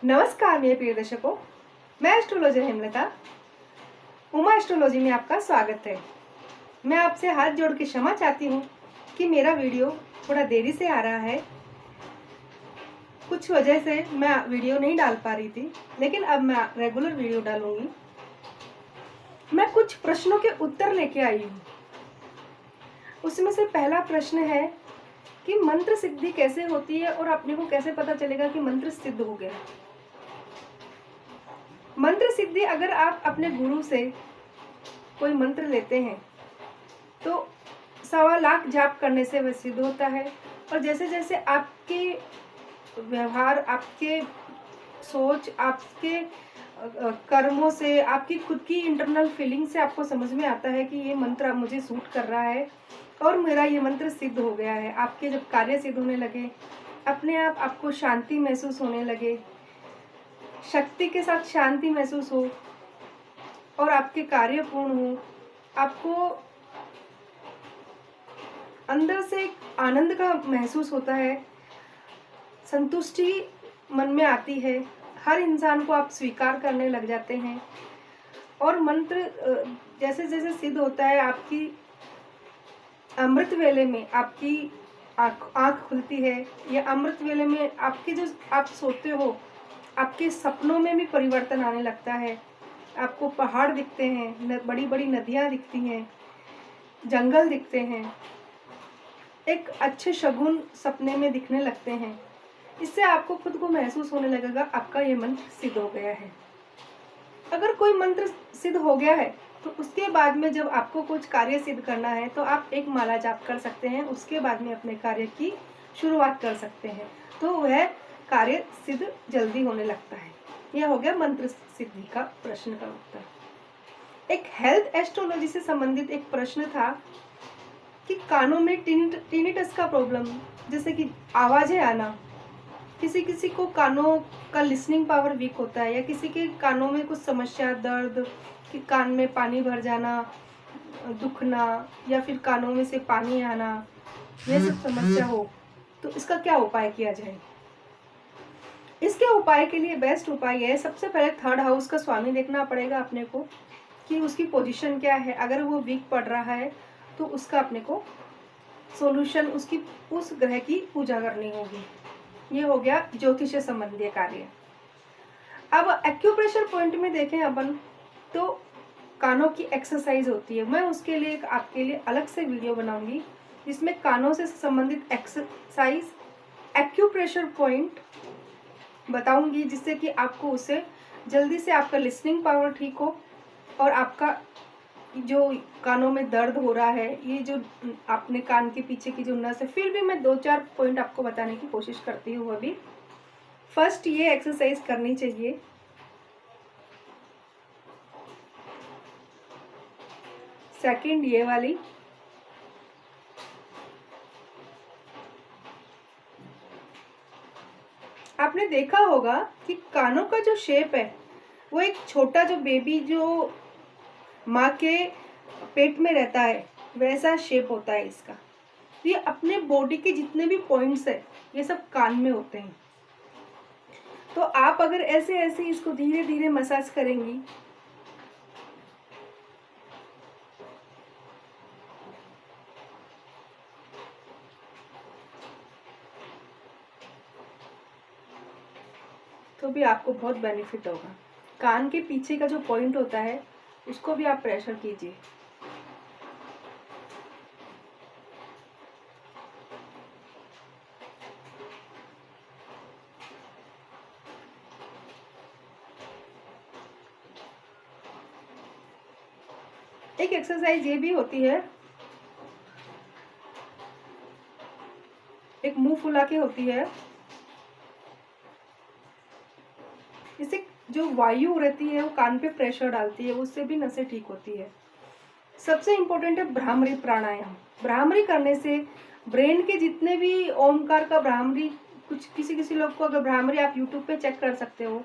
नमस्कार मेरे प्रिय दर्शकों, मैं एस्ट्रोलॉजर हेमलता। उमा एस्ट्रोलॉजी में आपका स्वागत है। मैं आपसे हाथ जोड़ के क्षमा चाहती हूँ कि मेरा वीडियो थोड़ा देरी से आ रहा है। कुछ वजह से मैं वीडियो नहीं डाल पा रही थी, लेकिन अब मैं रेगुलर वीडियो डालूंगी। मैं कुछ प्रश्नों के उत्तर लेके आई हूँ। उसमें से पहला प्रश्न है कि मंत्र सिद्धि कैसे होती है और अपने को कैसे पता चलेगा कि मंत्र सिद्ध हो गया। मंत्र सिद्धि, अगर आप अपने गुरु से कोई मंत्र लेते हैं तो 1.25 लाख जाप करने से वह सिद्ध होता है। और जैसे जैसे आपके व्यवहार, आपके सोच, आपके कर्मों से, आपकी खुद की इंटरनल फीलिंग से आपको समझ में आता है कि ये मंत्र अब मुझे सूट कर रहा है और मेरा ये मंत्र सिद्ध हो गया है। आपके जब कार्य सिद्ध होने लगे, अपने आप आपको शांति महसूस होने लगे, शक्ति के साथ शांति महसूस हो और आपके कार्य पूर्ण हो, आपको अंदर से एक आनंद का महसूस होता है, संतुष्टि मन में आती है, हर इंसान को आप स्वीकार करने लग जाते हैं। और मंत्र जैसे जैसे सिद्ध होता है, आपकी अमृत वेले में आपकी आँख खुलती है, या अमृत वेले में आपके जो आप सोते हो, आपके सपनों में भी परिवर्तन आने लगता है। आपको पहाड़ दिखते हैं, बड़ी बड़ी नदियाँ दिखती हैं, जंगल दिखते हैं, एक अच्छे शगुन सपने में दिखने लगते हैं। इससे आपको खुद को महसूस होने लगेगा आपका ये मंत्र सिद्ध हो गया है। अगर कोई मंत्र सिद्ध हो गया है तो उसके बाद में जब आपको कुछ कार्य सिद्ध करना है तो आप एक माला जाप कर सकते हैं। उसके बाद में अपने कार्य की शुरुआत कर सकते हैं, तो वह कार्य सिद्ध जल्दी होने लगता है। यह हो गया मंत्र सिद्धि का प्रश्न का उत्तर। एक हेल्थ एस्ट्रोलॉजी से संबंधित एक प्रश्न था कि कानों में टिनिटस का प्रॉब्लम, जैसे कि आवाजें आना, किसी किसी को कानों का लिसनिंग पावर वीक होता है, या किसी के कानों में कुछ समस्या, दर्द, कि कान में पानी भर जाना, दुखना, या फिर कानों में से पानी आना, यह सब समस्या हो, तो इसका क्या उपाय किया जाए। इसके उपाय के लिए बेस्ट उपाय है, सबसे पहले 3rd हाउस का स्वामी देखना पड़ेगा अपने को कि उसकी पोजीशन क्या है। अगर वो वीक पड़ रहा है तो उसका अपने को सॉल्यूशन, उसकी उस ग्रह की पूजा करनी होगी। ये हो गया ज्योतिष संबंधी कार्य। अब एक्यूप्रेशर पॉइंट में देखें अपन, तो कानों की एक्सरसाइज होती है। मैं उसके लिए आपके लिए अलग से वीडियो बनाऊंगी जिसमें कानों से संबंधित एक्सरसाइज, एक्यूप्रेशर पॉइंट बताऊंगी, जिससे कि आपको उससे जल्दी से आपका लिसनिंग पावर ठीक हो और आपका जो कानों में दर्द हो रहा है, ये जो अपने कान के पीछे की जो नस है, फिर भी मैं 2-4 पॉइंट आपको बताने की कोशिश करती हूँ। अभी फर्स्ट ये एक्सरसाइज करनी चाहिए। सेकंड ये वाली, आपने देखा होगा कि कानों का जो शेप है वो एक छोटा जो बेबी जो माँ के पेट में रहता है वैसा शेप होता है इसका। ये अपने बॉडी के जितने भी पॉइंट्स है ये सब कान में होते हैं। तो आप अगर ऐसे ऐसे इसको धीरे धीरे मसाज करेंगी तो भी आपको बहुत बेनिफिट होगा। कान के पीछे का जो पॉइंट होता है उसको भी आप प्रेशर कीजिए। एक एक्सरसाइज ये भी होती है, एक मुंह फुला के होती है। इससे जो वायु रहती है वो कान पे प्रेशर डालती है, उससे भी नसें ठीक होती है। सबसे इम्पोर्टेंट है भ्रामरी प्राणायाम। भ्रामरी करने से ब्रेन के जितने भी ओमकार का भ्रामरी, कुछ किसी किसी लोग को, अगर भ्रामरी आप यूट्यूब पे चेक कर सकते हो,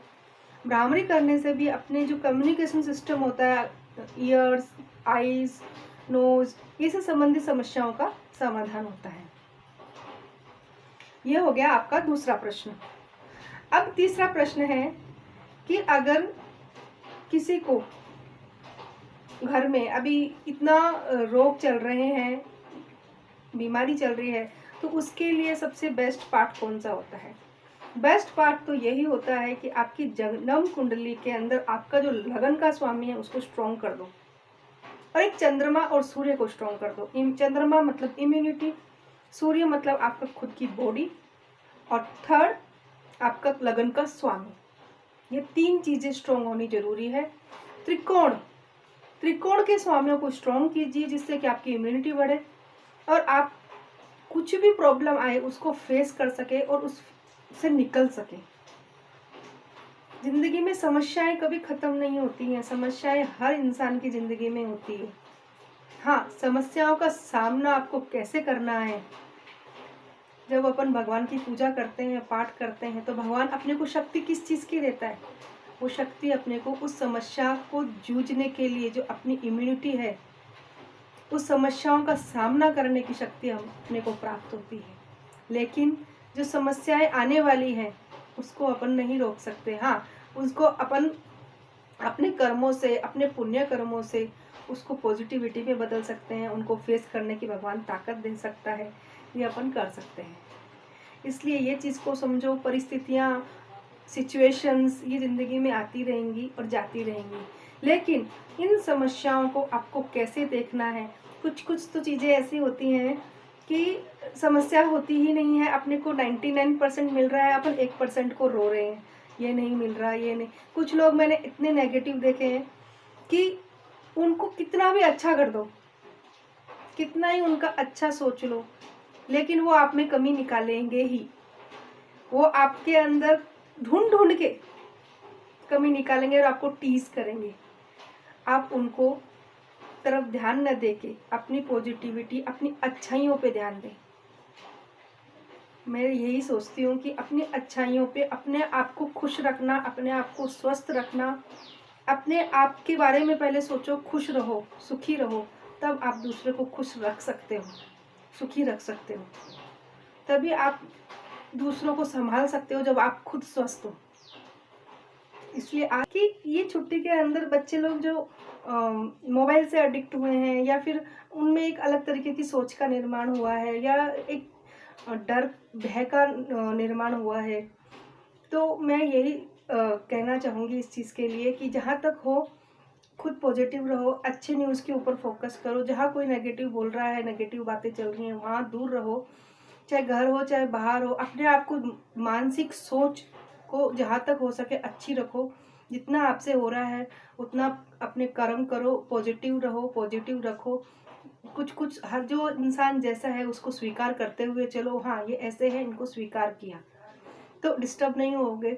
भ्रामरी करने से भी अपने जो कम्युनिकेशन सिस्टम होता है, ईयर्स, आईज, नोज, ये से संबंधित समस्याओं का समाधान होता है। यह हो गया आपका दूसरा प्रश्न। अब तीसरा प्रश्न है कि अगर किसी को घर में अभी इतना रोग चल रहे हैं, बीमारी चल रही है, तो उसके लिए सबसे बेस्ट पार्ट कौन सा होता है? बेस्ट पार्ट तो यही होता है कि आपकी जन्म कुंडली के अंदर आपका जो लगन का स्वामी है उसको स्ट्रॉन्ग कर दो, और एक चंद्रमा और सूर्य को स्ट्रॉन्ग कर दो। चंद्रमा मतलब इम्यूनिटी, सूर्य मतलब आपका खुद की बॉडी, और थर्ड आपका लगन का स्वामी। ये तीन चीजें स्ट्रॉन्ग होनी जरूरी है। त्रिकोण, त्रिकोण के स्वामियों को स्ट्रॉन्ग कीजिए जिससे कि आपकी इम्यूनिटी बढ़े और आप कुछ भी प्रॉब्लम आए उसको फेस कर सके और उससे निकल सके। जिंदगी में समस्याएं कभी खत्म नहीं होती हैं, समस्याएं हर इंसान की जिंदगी में होती है। हाँ, समस्याओं का सामना आपको कैसे करना है, जब अपन भगवान की पूजा करते हैं, पाठ करते हैं, तो भगवान अपने को शक्ति किस चीज़ की देता है? वो शक्ति अपने को उस समस्या को जूझने के लिए, जो अपनी इम्यूनिटी है, उस समस्याओं का सामना करने की शक्ति अपने को प्राप्त होती है। लेकिन जो समस्याएं आने वाली हैं उसको अपन नहीं रोक सकते। हाँ, उसको अपन अपने कर्मों से, अपने पुण्य कर्मों से उसको पॉजिटिविटी में बदल सकते हैं, उनको फेस करने की भगवान ताकत दे सकता है, ये अपन कर सकते हैं। इसलिए ये चीज़ को समझो, परिस्थितियाँ, सिचुएशंस ये ज़िंदगी में आती रहेंगी और जाती रहेंगी, लेकिन इन समस्याओं को आपको कैसे देखना है। कुछ कुछ तो चीज़ें ऐसी होती हैं कि समस्या होती ही नहीं है, अपने को 99% मिल रहा है, अपन 1% को रो रहे हैं, ये नहीं मिल रहा, ये नहीं। कुछ लोग मैंने इतने नेगेटिव देखे हैं कि उनको कितना भी अच्छा कर दो, कितना ही उनका अच्छा सोच लो, लेकिन वो आप में कमी निकालेंगे ही। वो आपके अंदर ढूंढ ढूंढ के कमी निकालेंगे और आपको टीज करेंगे। आप उनको तरफ ध्यान न देके अपनी पॉजिटिविटी, अपनी अच्छाइयों पे ध्यान दें। मैं यही सोचती हूँ कि अपनी अच्छाइयों पे अपने आप को खुश रखना, अपने आप को स्वस्थ रखना, अपने आप के बारे में पहले सोचो, खुश रहो, सुखी रहो, तब आप दूसरे को खुश रख सकते हो, सुखी रख सकते हो। तभी आप दूसरों को संभाल सकते हो जब आप खुद स्वस्थ हो। इसलिए आज की ये छुट्टी के अंदर बच्चे लोग जो मोबाइल से एडिक्ट हुए हैं, या फिर उनमें एक अलग तरीके की सोच का निर्माण हुआ है, या एक डर भय का निर्माण हुआ है, तो मैं यही कहना चाहूँगी इस चीज़ के लिए कि जहाँ तक हो खुद पॉजिटिव रहो, अच्छे न्यूज़ के ऊपर फोकस करो। जहाँ कोई नेगेटिव बोल रहा है, नेगेटिव बातें चल रही हैं, वहाँ दूर रहो, चाहे घर हो चाहे बाहर हो। अपने आप को, मानसिक सोच को जहाँ तक हो सके अच्छी रखो। जितना आपसे हो रहा है उतना अपने कर्म करो, पॉजिटिव रहो, पॉजिटिव रखो। कुछ कुछ हर जो इंसान जैसा है उसको स्वीकार करते हुए चलो। हाँ, ये ऐसे है, इनको स्वीकार किया तो डिस्टर्ब नहीं होगे।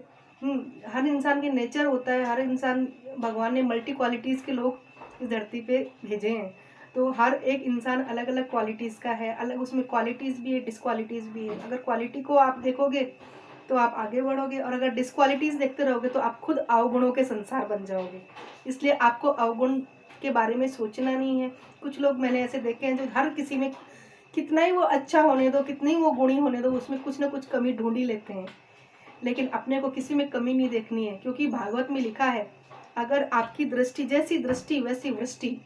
हर इंसान के नेचर होता है, हर इंसान, भगवान ने मल्टी क्वालिटीज़ के लोग इस धरती पे भेजे हैं, तो हर एक इंसान अलग अलग क्वालिटीज़ का है, अलग उसमें क्वालिटीज़ भी है, डिसक्वालिटीज़ भी है। अगर क्वालिटी को आप देखोगे तो आप आगे बढ़ोगे, और अगर डिसक्वालिटीज़ देखते रहोगे तो आप खुद अवगुणों के संसार बन जाओगे। इसलिए आपको अवगुण के बारे में सोचना नहीं है। कुछ लोग मैंने ऐसे देखे हैं जो हर किसी में, कितना ही वो अच्छा होने दो, कितने ही वो गुणी होने दो, उसमें कुछ ना कुछ कमी ढूंढ ही लेते हैं, लेकिन अपने को किसी में कमी नहीं देखनी है। क्योंकि भागवत में लिखा है, अगर आपकी दृष्टि, जैसी दृष्टि वैसी वृष्टि,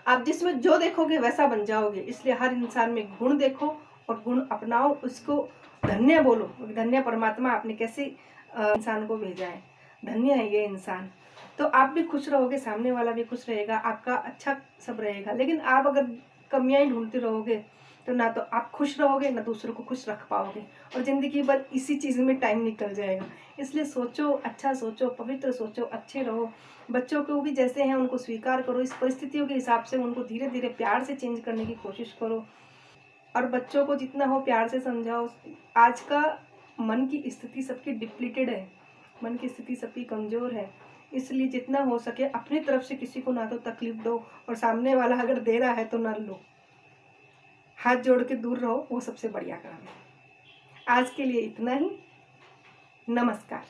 आप जिसमें जो देखोगे वैसा बन जाओगे। इसलिए हर इंसान में गुण देखो और गुण अपनाओ, उसको धन्य बोलो। धन्य परमात्मा, आपने कैसे इंसान को भेजा है, धन्य है ये इंसान। तो आप भी खुश रहोगे, सामने वाला भी खुश रहेगा, आपका अच्छा सब रहेगा। लेकिन आप अगर कमियां ही ढूंढते रहोगे तो ना तो आप खुश रहोगे, ना दूसरों को खुश रख पाओगे, और ज़िंदगी भर इसी चीज़ में टाइम निकल जाएगा। इसलिए सोचो, अच्छा सोचो, पवित्र सोचो, अच्छे रहो। बच्चों को भी जैसे हैं उनको स्वीकार करो, इस परिस्थितियों के हिसाब से उनको धीरे धीरे प्यार से चेंज करने की कोशिश करो, और बच्चों को जितना हो प्यार से समझाओ। आज का मन की स्थिति सबकी डिप्लीटेड है, मन की स्थिति सबकी कमज़ोर है। इसलिए जितना हो सके अपनी तरफ से किसी को ना तो तकलीफ दो, और सामने वाला अगर दे रहा है तो ना लो। हाथ जोड़ के दूर रहो, वो सबसे बढ़िया काम है। आज के लिए इतना ही। नमस्कार।